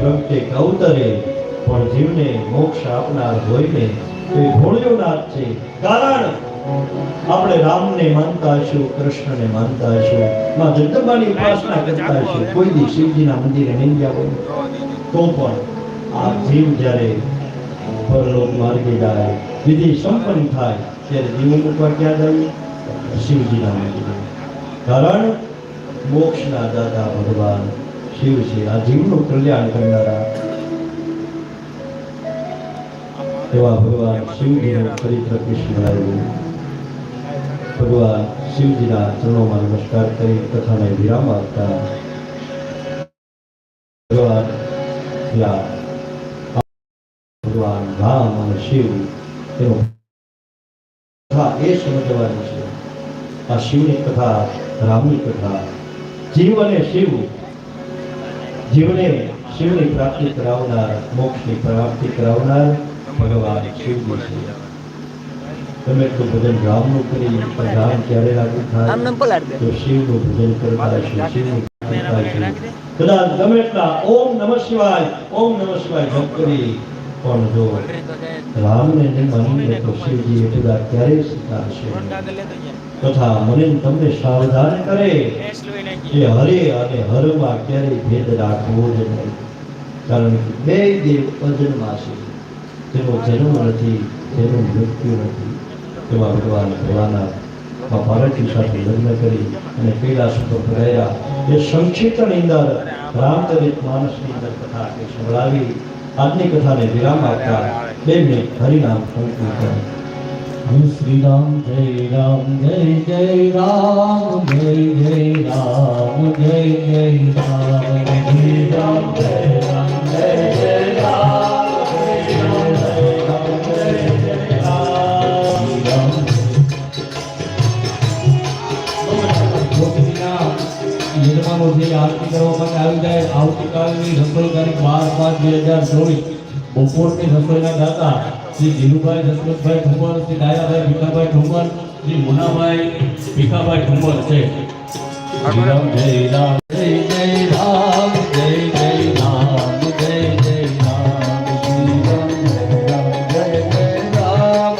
પ્રગટે અવતરે પણ જીવને મોક્ષ આપનાર હોય ને તો એ ભોળિયો નાથ છે. કારણ આપણે રામને માનતા હશું, કૃષ્ણને માનતા હશું, માં જગદંબાની ઉપાસના કરતા હશું, કોઈ દી શિવજીના મંદિરે નહીં ગયા હોય તો પણ આ જીવ જ્યારે પરલોક માર્ગે જાય, વિધિ સંપન્ન થાય ત્યારે દીવો મૂકવા ક્યાં જાય? શિવજીના મંદિરે. કારણ મોક્ષના દાદા ભગવાન શિવ છે, આ જીવનું કલ્યાણ કરનારા એવા ભગવાન શિવજીનું ચરિત્ર કૃષ્ણ આવ્યું. ભગવાન શિવજીના ચરણોમાં નમસ્કાર કરી કથાને વિરામ આપતા ભગવાન રામ અને શિવ એનો કથા એ સમજવાની છે. આ શિવની કથા, રામની કથા, જીવ અને શિવ, જીવને શિવની પ્રાપ્તિ કરાવનાર, મોક્ષની પ્રાપ્તિ કરાવનાર ભગવાન શિવજી છે. તમે એટલું ભજન રામનું કરી પણ રામ ક્યારે લાગુ થાય તો શિવનું ભજન કરતા હશે, શિવનું કરતા હશે. કદાચ ગમે એટલા ઓમ નમઃ શિવાય, ઓમ નમઃ શિવાય જપ કરી પણ જો રામને નહીં માનીએ તો શિવજી એટલા ક્યારે સ્વીકારશે? તથા મને તમને સાવધાન કરે કે હરે અને હરમાં ક્યારેય ભેદ રાખવો જ નહીં. કારણ કે બે દેવ અજન્મા છે, તેનો જન્મ નથી, તેનું મૃત્યુ નથી. એવા ભગવાન ભોળાનાથ પાર્વતી સાથે લગ્ન કરી અને કૈલાસ ઉપર ગયા. એ સંક્ષિપ્તની અંદર રામચરિત માનસની અંદર કથા સંભળાવી. આજની કથાને વિરામ આપતા 2 મિનિટ હરિનામ સંકીર્તન. શ્રી રામ જય રામ જય જય રામ જય જય રામ જય જય રામ શ્રી રામ જય રામ જય જય રામ આરતી કરવામાં આવી જાય. આવતીકાલની રસોઈ તારીખ 12/5/2024 બપોરની રસોઈના દાતા શ્રી ધીરુભાઈ દશરથભાઈ ઠુમર, શ્રી દાયાભાઈ ભીખાભાઈ ઠુમર, શ્રી મુનાભાઈ ભીખાભાઈ ઠુમર છે. જય રામ જય રામ જય જય રામ જય જય રામ જય જય રામ શ્રી રામ જય રામ જય જય રામ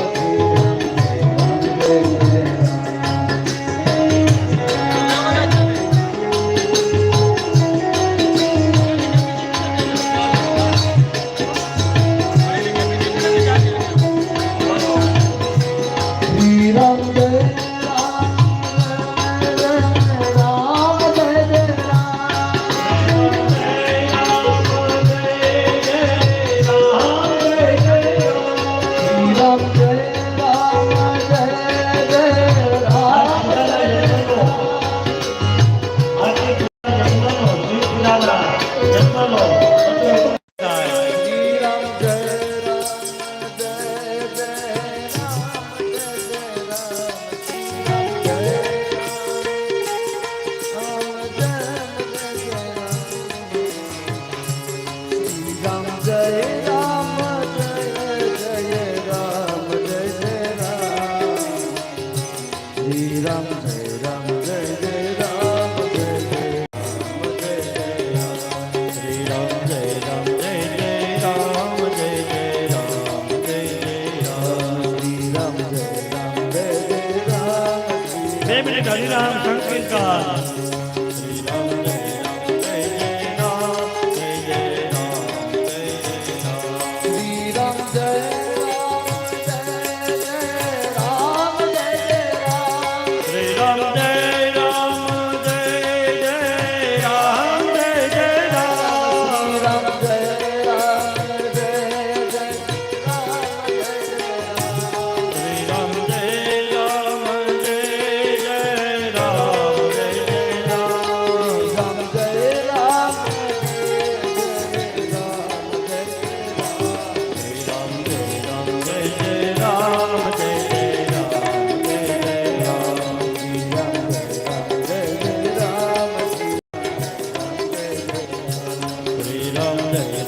હરિનામ સંકીર્તન. રામ જય